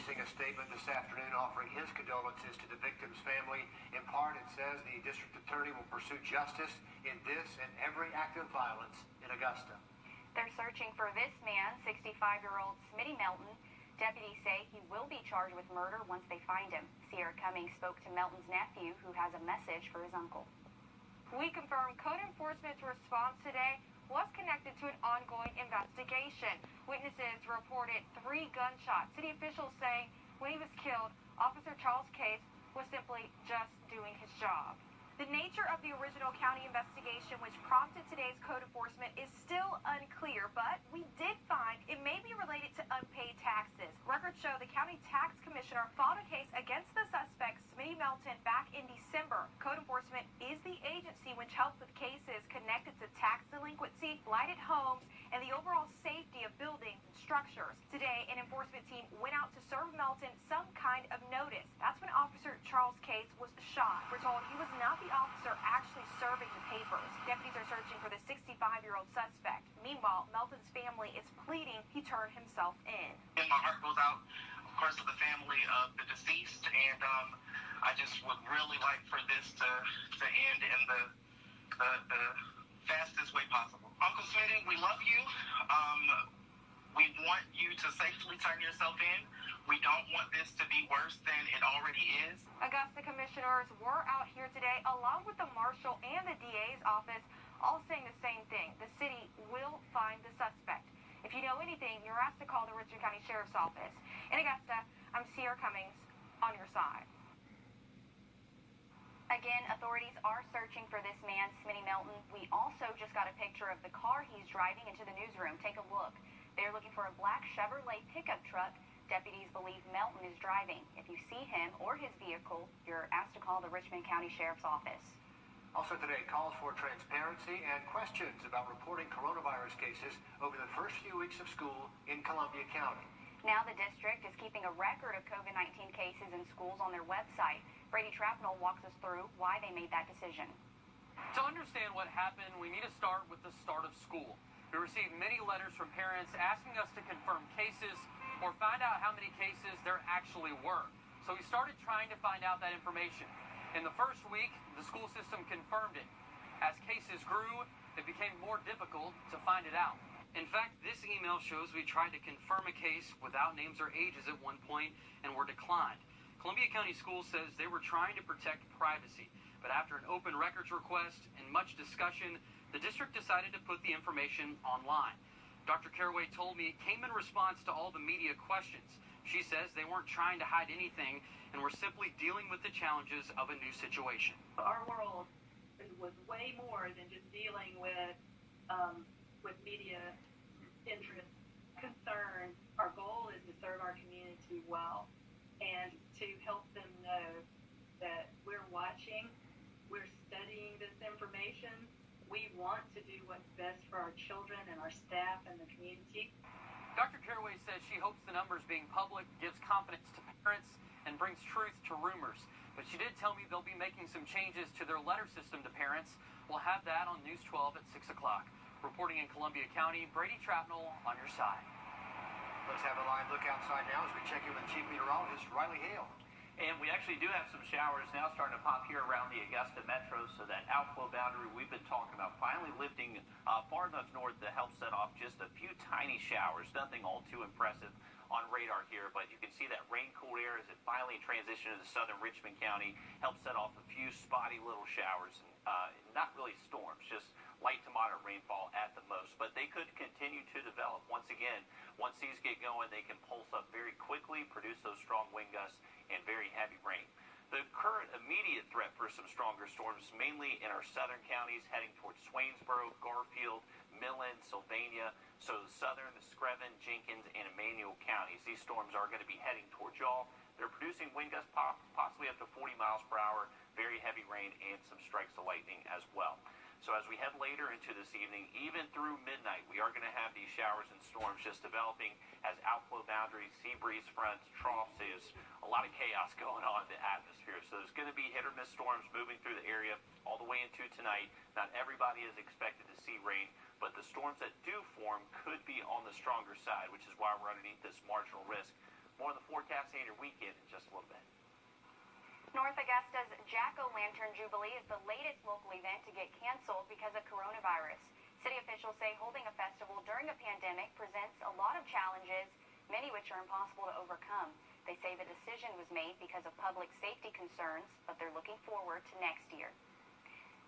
releasing a statement this afternoon offering his condolences to the victim's family. In part, it says the district attorney will pursue justice in this and every act of violence in Augusta. They're searching for this man, 65-year-old Smitty Melton. Deputies say he will be charged with murder once they find him. Sierra Cummings spoke to Melton's nephew, who has a message for his uncle. We confirm code enforcement's response today was connected to an ongoing investigation. Witnesses reported 3 gunshots. City officials say when he was killed, Officer Charles Case was simply just doing his job. The nature of the original county investigation, which prompted today's code enforcement, is still unclear, but we did find it may be related to unpaid taxes. Records show the county tax commissioner filed a case against the suspect, Smitty Melton, back in December. Code enforcement is the agency which helps with cases connected to tax delinquency, blighted homes, and the overall safety of buildings and structures. Today, an enforcement team went out to serve Melton some kind of notice. That's when Officer Charles Case was shot. We're told he was not the officer actually serving the papers. Deputies are searching for the 65-year-old suspect. Meanwhile, Melton's family is pleading he turned himself in. And my heart goes out, of course, to the family of the deceased, and I just would really like for this to end in the fastest way possible. Uncle Smitty, we love you. We want you to safely turn yourself in. We don't want this to be worse than it already is. Augusta commissioners were out here today, along with the marshal and the DA's office, all saying the same thing. The city will find the suspect. If you know anything, you're asked to call the Richland County Sheriff's Office. In Augusta, I'm Sierra Cummings, on your side. Again, authorities are searching for this man, Smitty Melton. We also just got a picture of the car he's driving into the newsroom. Take a look. They're looking for a black Chevrolet pickup truck deputies believe Melton is driving. If you see him or his vehicle, you're asked to call the Richmond County Sheriff's Office. Also today, calls for transparency and questions about reporting coronavirus cases over the first few weeks of school in Columbia County. Now the district is keeping a record of COVID-19 cases in schools on their website. Brady Trapnell walks us through why they made that decision. To understand what happened, we need to start with the start of school. We received many letters from parents asking us to confirm cases or find out how many cases there actually were. So we started trying to find out that information. In the first week, the school system confirmed it. As cases grew, it became more difficult to find it out. In fact, this email shows we tried to confirm a case without names or ages at one point and were declined. Columbia County Schools says they were trying to protect privacy, but after an open records request and much discussion, the district decided to put the information online. Dr. Caraway told me it came in response to all the media questions. She says they weren't trying to hide anything and were simply dealing with the challenges of a new situation. Our world was way more than just dealing with media interest, concern. Our goal is to serve our community well and to help them know that we're watching, we're studying this information. We want to do what's best for our children and our staff and the community. Dr. Caraway says she hopes the numbers being public gives confidence to parents and brings truth to rumors. But she did tell me they'll be making some changes to their letter system to parents. We'll have that on News 12 at 6 o'clock. Reporting in Columbia County, Brady Trapnell on your side. Let's have a live look outside now as we check in with Chief Meteorologist Riley Hale. And we actually do have some showers now starting to pop here around the Augusta metro, so that outflow boundary we've been talking about finally lifting far enough north to help set off just a few tiny showers. Nothing all too impressive on radar here, but you can see that rain-cooled air as it finally transitioned into southern Richmond County, helped set off a few spotty little showers, and not really storms, just light to moderate rainfall at the most. But they could continue to develop. Once again, once these get going, they can pulse up very quickly, produce those strong wind gusts and very heavy rain. The current immediate threat for some stronger storms, mainly in our southern counties, heading towards Swainsboro, Garfield, Millen, Sylvania, so the southern, the Screven, Jenkins, and Emmanuel counties. These storms are going to be heading towards y'all. They're producing wind gusts possibly up to 40 miles per hour, very heavy rain, and some strikes of lightning as well. So as we head later into this evening, even through midnight, we are going to have these showers and storms just developing as outflow boundaries, sea breeze fronts, troughs. There's a lot of chaos going on in the atmosphere. So there's going to be hit or miss storms moving through the area all the way into tonight. Not everybody is expected to see rain, but the storms that do form could be on the stronger side, which is why we're underneath this marginal risk More on the forecast and your weekend in just a little bit. North Augusta's Jack-O-Lantern Jubilee is the latest local event to get canceled because of coronavirus. City officials say holding a festival during a pandemic presents a lot of challenges, many which are impossible to overcome. They say the decision was made because of public safety concerns, but they're looking forward to next year.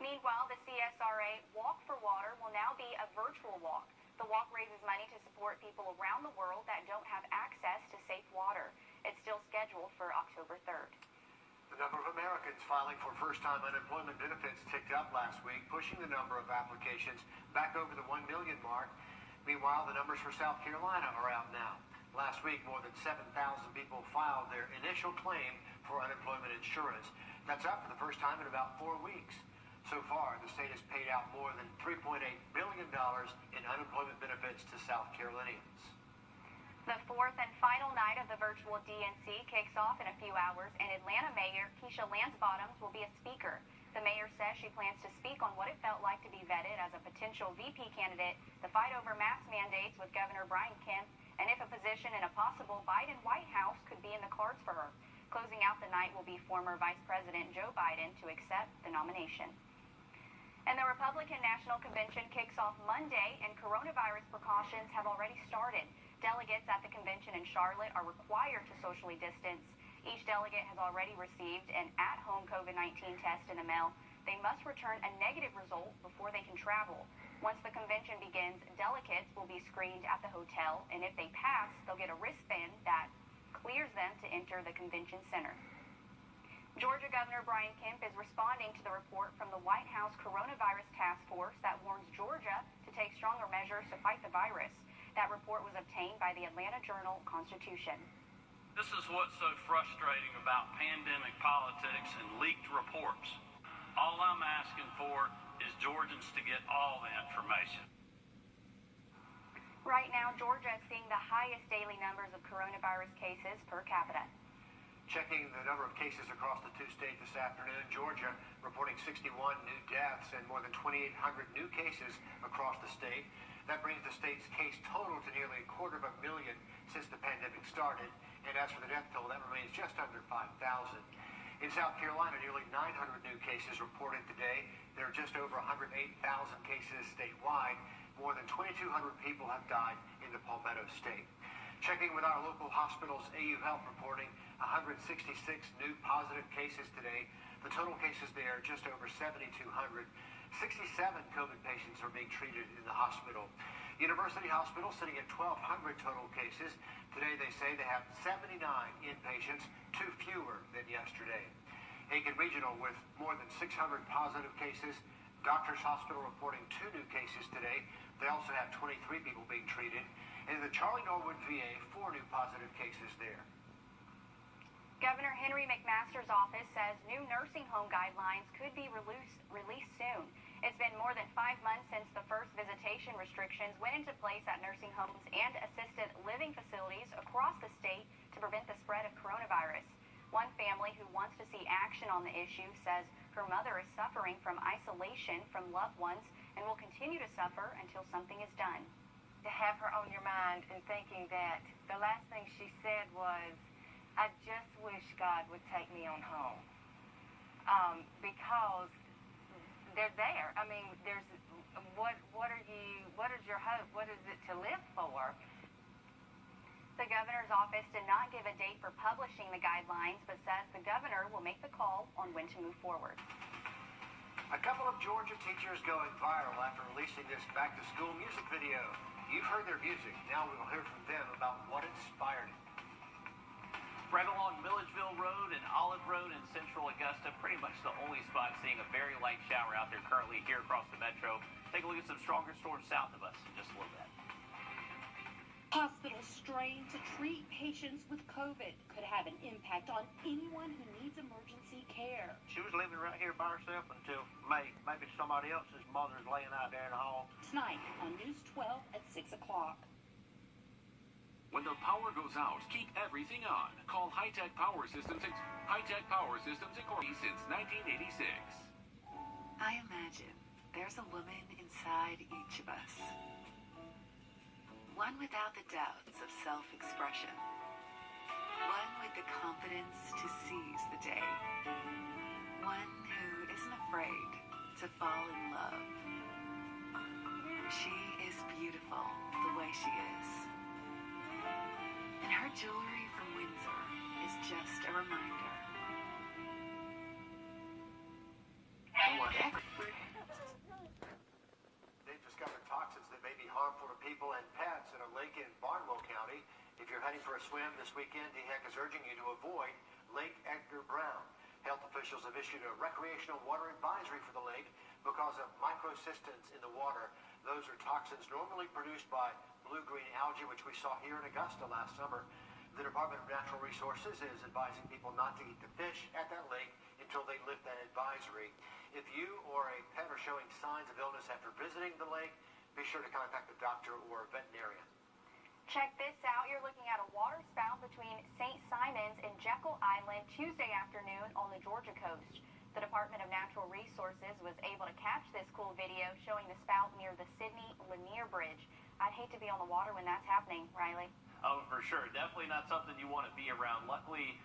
Meanwhile, the CSRA Walk for Water will now be a virtual walk. The walk raises money to support people around the world that don't have access to safe water. It's still scheduled for October 3rd. The number of Americans filing for first-time unemployment benefits ticked up last week, pushing the number of applications back over the 1 million mark. Meanwhile, the numbers for South Carolina are out now. Last week, more than 7,000 people filed their initial claim for unemployment insurance. That's up for the first time in about 4 weeks. So far, the state has paid out more than $3.8 billion in unemployment benefits to South Carolinians. The fourth and final night of the virtual DNC kicks off in a few hours, and Atlanta Mayor Keisha Lance Bottoms will be a speaker. The mayor says she plans to speak on what it felt like to be vetted as a potential VP candidate, the fight over mask mandates with Governor Brian Kemp, and if a position in a possible Biden White House could be in the cards for her. Closing out the night will be former Vice President Joe Biden to accept the nomination. And the Republican National Convention kicks off Monday, and coronavirus precautions have already started. Delegates at the convention in Charlotte are required to socially distance. Each delegate has already received an at-home COVID-19 test in the mail. They must return a negative result before they can travel. Once the convention begins, delegates will be screened at the hotel, and if they pass, they'll get a wristband that clears them to enter the convention center. Georgia Governor Brian Kemp is responding to the report from the White House Coronavirus Task Force that warns Georgia to take stronger measures to fight the virus. That report was obtained by the Atlanta Journal-Constitution. This is what's so frustrating about pandemic politics and leaked reports. All I'm asking for is Georgians to get all the information. Right now, Georgia is seeing the highest daily numbers of coronavirus cases per capita. Checking the number of cases across the two states this afternoon, Georgia reporting 61 new deaths and more than 2,800 new cases across the state. That brings the state's case total to nearly 250,000 since the pandemic started. And as for the death toll, that remains just under 5,000. In South Carolina, nearly 900 new cases reported today. There are just over 108,000 cases statewide. More than 2,200 people have died in the Palmetto State. Checking with our local hospitals, AU Health reporting 166 new positive cases today. The total cases there just over 7,200. 67 COVID patients are being treated in the hospital. University Hospital sitting at 1,200 total cases. Today they say they have 79 inpatients, 2 fewer than yesterday. Aiken Regional with more than 600 positive cases. Doctors Hospital reporting 2 new cases today. They also have 23 people being treated. And in the Charlie Norwood VA, 4 new positive cases there. Governor Henry McMaster's office says new nursing home guidelines could be released soon. It's been more than 5 months since the first visitation restrictions went into place at nursing homes and assisted living facilities across the state to prevent the spread of coronavirus. One family who wants to see action on the issue says her mother is suffering from isolation from loved ones and will continue to suffer until something is done. To have her on your mind and thinking that the last thing she said was, I just wish God would take me on home. Because they're there. I mean, there's what is your hope? What is it to live for? The governor's office did not give a date for publishing the guidelines, but says the governor will make the call on when to move forward. A couple of Georgia teachers going viral after releasing this back-to-school music video. You've heard their music. Now we'll hear from them about what inspired it. Right along Milledgeville Road and Olive Road in central Augusta, pretty much the only spot seeing a very light shower out there currently here across the metro. Take a look at some stronger storms south of us in just a little bit. Hospitals strain to treat patients with COVID could have an impact on anyone who needs emergency care. She was living right here by herself until May. Maybe somebody else's mother's laying out there in the hall. Tonight on News 12 at 6 o'clock. When the power goes out, keep everything on. Call High-Tech Power Systems. High-Tech Power Systems Incorporated since 1986. I imagine there's a woman inside each of us. One without the doubts of self-expression. the confidence to seize the day. One who isn't afraid to fall in love. She is beautiful the way she is. And her jewelry from Windsor is just a reminder. They've discovered toxins that may be harmful to people and pets in a lake in Barnwell County. If you're heading for a swim this weekend, DHEC is urging you to avoid Lake Edgar Brown. Health officials have issued a recreational water advisory for the lake because of microcystins in the water. Those are toxins normally produced by blue-green algae, which we saw here in Augusta last summer. The Department of Natural Resources is advising people not to eat the fish at that lake until they lift that advisory. If you or a pet are showing signs of illness after visiting the lake, be sure to contact the doctor or veterinarian. Check this out. You're looking at a water spout between St. Simon's and Jekyll Island Tuesday afternoon on the Georgia coast. The Department of Natural Resources was able to catch this cool video showing the spout near the Sidney Lanier Bridge. I'd hate to be on the water when that's happening, Riley. Oh, for sure. Definitely not something you want to be around. Luckily,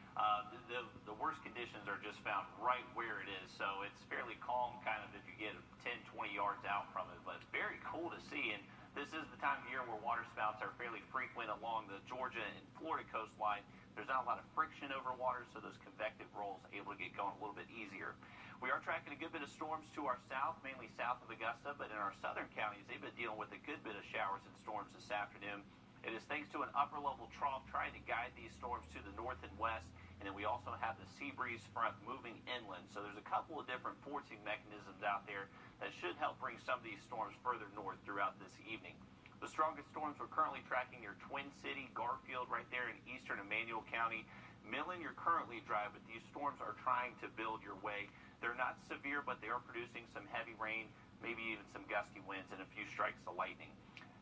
the worst conditions are just found right where it is, so it's fairly calm kind of if you get 10, 20 yards out from it, but it's very cool to see. And this is the time of year where water spouts are fairly frequent along the Georgia and Florida coastline. There's not a lot of friction over water, so those convective rolls are able to get going a little bit easier. We are tracking a good bit of storms to our south, mainly south of Augusta, but in our southern counties, they've been dealing with a good bit of showers and storms this afternoon. It is thanks to an upper-level trough trying to guide these storms to the north and west, and then we also have the sea breeze front moving inland. So there's a couple of different forcing mechanisms out there that should help bring some of these storms further north throughout this evening. The strongest storms we're currently tracking near Twin City, Garfield right there in eastern Emmanuel County. Millen, you're currently dry, but these storms are trying to build your way. They're not severe, but they are producing some heavy rain, maybe even some gusty winds and a few strikes of lightning.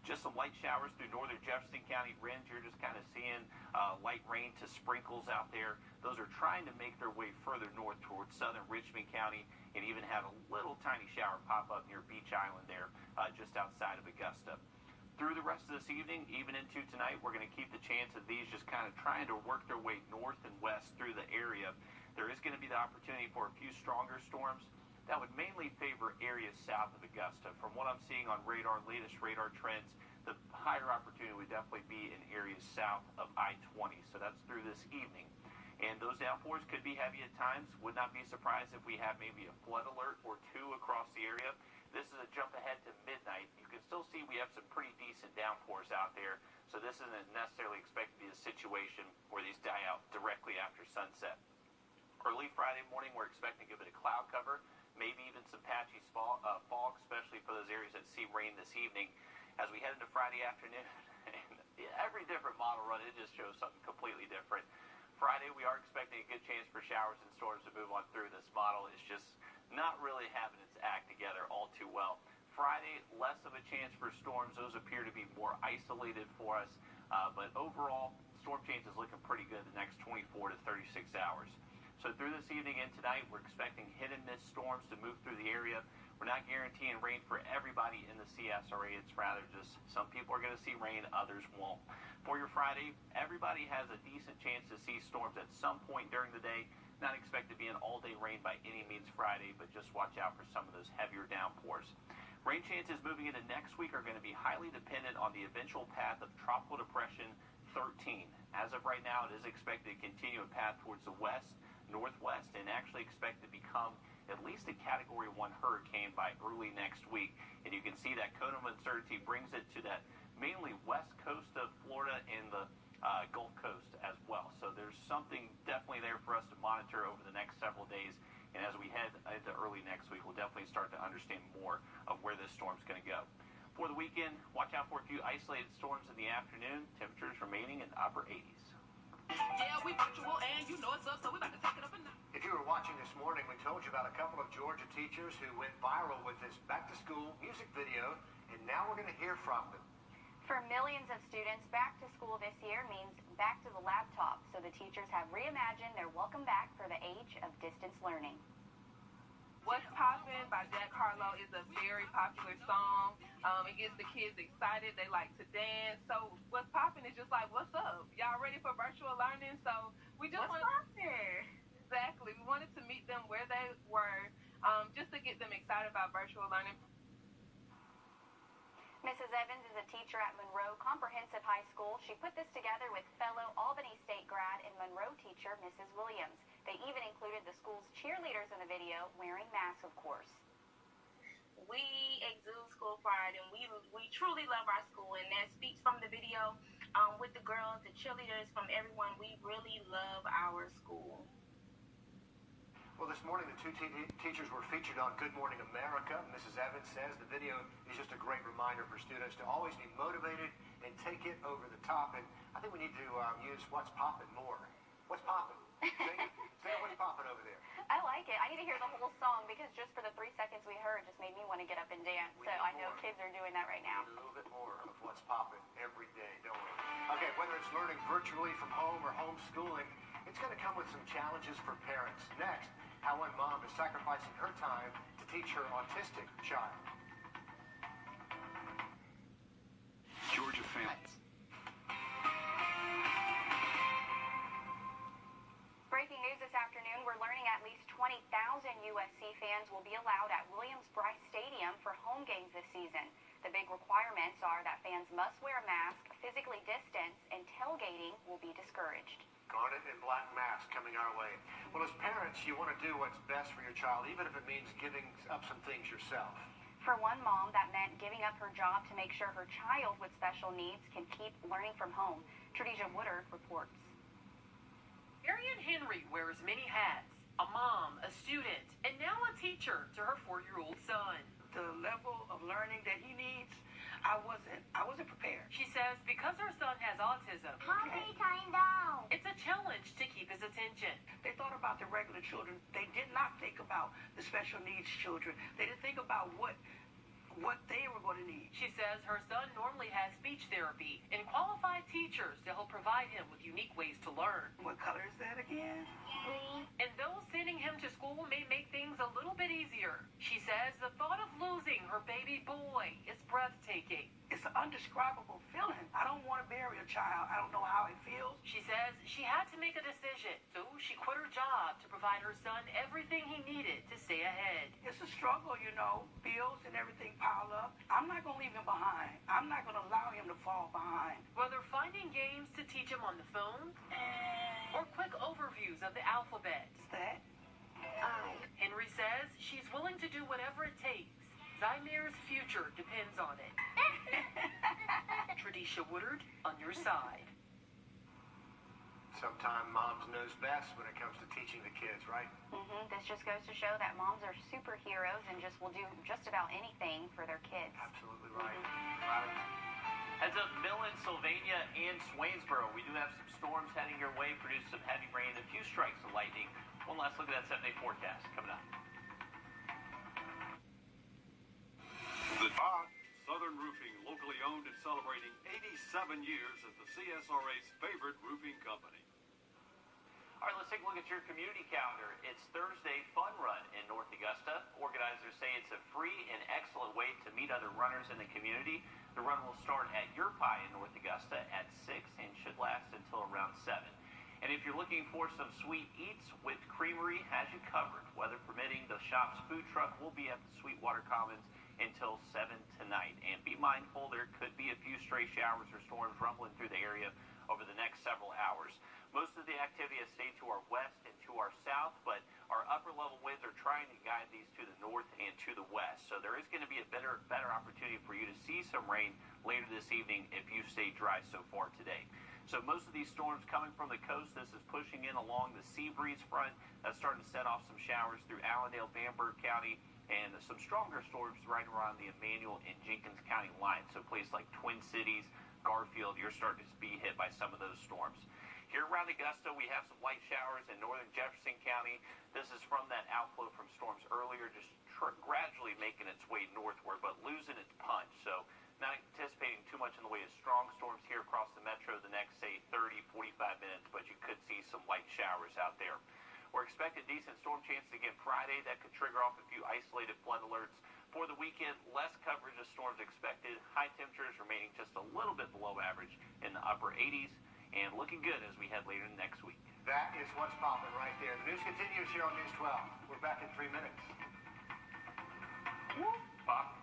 Just some light showers through northern Jefferson County. Winds, you're just kind of seeing light rain to sprinkles out there. Those are trying to make their way further north towards southern Richmond County and even have a little tiny shower pop up near Beach Island there just outside of Augusta. Through the rest of this evening, even into tonight, we're going to keep the chance of these just kind of trying to work their way north and west through the area. There is going to be the opportunity for a few stronger storms that would mainly favor areas south of Augusta. From what I'm seeing on radar, latest radar trends, the higher opportunity would definitely be in areas south of I-20. So that's through this evening. And those downpours could be heavy at times. Would not be surprised if we have maybe a flood alert or two across the area. This is a jump ahead to midnight. You can still see we have some pretty decent downpours out there. So this isn't necessarily expected to be a situation where these die out directly after sunset. Early Friday morning, we're expecting a bit of cloud cover, maybe even some patchy fog, especially for those areas that see rain this evening. As we head into Friday afternoon, every different model run, it just shows something completely different. Friday, we are expecting a good chance for showers and storms to move on through. This model is just not really having its act together all too well. Friday, less of a chance for storms. Those appear to be more isolated for us. But overall, storm change is looking pretty good the next 24 to 36 hours. So through this evening and tonight, we're expecting hit and miss storms to move through the area. We're not guaranteeing rain for everybody in the CSRA. It's rather just some people are going to see rain, others won't. For your Friday, everybody has a decent chance to see storms at some point during the day. Not expected to be an all-day rain by any means Friday, but just watch out for some of those heavier downpours. Rain chances moving into next week are going to be highly dependent on the eventual path of Tropical Depression 13. As of right now, it is expected to continue a path towards the west, northwest, and actually expect to become at least a Category 1 hurricane by early next week. And you can see that cone of uncertainty brings it to that mainly west coast of Florida and the Gulf Coast as well. So there's something definitely there for us to monitor over the next several days. And as we head into early next week, we'll definitely start to understand more of where this storm's going to go. For the weekend, watch out for a few isolated storms in the afternoon. Temperatures remaining in the upper 80s. Yeah, we virtual, and you know it's up, so we're about to take it up a notch. If you were watching this morning, we told you about a couple of Georgia teachers who went viral with this back-to-school music video, and now we're going to hear from them. For millions of students, back to school this year means back to the laptop, so the teachers have reimagined their welcome back for the age of distance learning. What's Poppin' by Jack Harlow is a very popular song. It gets the kids excited. They like to dance. So What's Poppin' is just like, what's up? Y'all ready for virtual learning? So We just wanted exactly. We wanted to meet them where they were, just to get them excited about virtual learning. Mrs. Evans is a teacher at Monroe Comprehensive High School. She put this together with fellow Albany State grad and Monroe teacher, Mrs. Williams. They even included the school's cheerleaders in the video, wearing masks, of course. We exude school pride, and we truly love our school, and that speaks from the video with the girls, the cheerleaders, from everyone. We really love our school. Well, this morning, the two teachers were featured on Good Morning America. Mrs. Evans says the video is just a great reminder for students to always be motivated and take it over the top. And I think we need to use what's poppin' more. What's poppin'? Say what's poppin' over there. I like it. I need to hear the whole song because just for the 3 seconds we heard just made me want to get up and dance. So I know kids are doing that right now. We need a little bit more of what's poppin' every day, don't we? Okay, whether it's learning virtually from home or homeschooling, it's going to come with some challenges for parents. Next, how one mom is sacrificing her time to teach her autistic child. Georgia fans. Breaking news this afternoon, we're learning at least 20,000 USC fans will be allowed at Williams-Brice Stadium for home games this season. The big requirements are that fans must wear a mask, physically distance, and tailgating will be discouraged. Garnet and black mask coming our way. Well, as parents, you want to do what's best for your child, even if it means giving up some things yourself. For one mom, that meant giving up her job to make sure her child with special needs can keep learning from home. Wrdw reports. Marion Henry wears many hats, a mom, a student, and now a teacher to her 4-year-old son. The level of learning that he needs, I wasn't prepared. She says because her son has autism, Mommy, time down. It's a challenge to keep his attention. They thought about the regular children. They did not think about the special needs children. They didn't think about what they were going to need. She says her son normally has speech therapy and qualified teachers to help provide him with unique ways to learn. What color is that again? Green. And though sending him to school may make things a little bit easier, she says the thought of losing her baby boy is breathtaking. It's an indescribable feeling. I don't want to bury a child. I don't know how it feels. She says she had to make a decision, so she quit her job to provide her son everything he needed to stay ahead. It's a struggle, you know. Bills and everything pile up. I'm not going to leave him behind. I'm not going to allow him to fall behind. Whether finding games to teach him on the phone or quick overviews of the alphabet. What's that? Henry says she's willing to do whatever it takes. Zymir's future depends on it. Wrdw on your side. Sometimes moms knows best when it comes to teaching the kids, right? This just goes to show that moms are superheroes and just will do just about anything for their kids. Absolutely right. Heads up, Millen, Sylvania, and Swainsboro. We do have some storms heading your way, produce some heavy rain, a few strikes of lightning. One last look at that 7-day forecast coming up. The Southern Roofing, locally owned and celebrating 87 years as the CSRA's favorite roofing company. All right, let's take a look at your community calendar. It's Thursday Fun Run in North Augusta. Organizers say it's a free and excellent way to meet other runners in the community. The run will start at Your Pie in North Augusta at 6 and should last until around 7. And if you're looking for some sweet eats, Whipped Creamery has you covered. Weather permitting, the shop's food truck will be at the Sweetwater Commons until 7 tonight. And be mindful, there could be a few stray showers or storms rumbling through the area over the next several hours. Most of the activity has stayed to our west and to our south, but our upper level winds are trying to guide these to the north and to the west. So there is going to be a better opportunity for you to see some rain later this evening if you stay dry so far today. So most of these storms coming from the coast, this is pushing in along the sea breeze front. That's starting to set off some showers through Allendale, Bamberg County, and some stronger storms right around the Emmanuel and Jenkins County line. So places like Twin Cities, Garfield, you're starting to be hit by some of those storms. Here around Augusta, we have some light showers in northern Jefferson County. This is from that outflow from storms earlier, just gradually making its way northward, but losing its punch. So not anticipating too much in the way of strong storms here across the metro the next, say, 30, 45 minutes, but you could see some light showers out there. We're expecting decent storm chances again Friday. That could trigger off a few isolated flood alerts. For the weekend, less coverage of storms expected. High temperatures remaining just a little bit below average in the upper 80s. And looking good as we head later next week. That is what's popping right there. The news continues here on News 12. We're back in 3 minutes. Pop.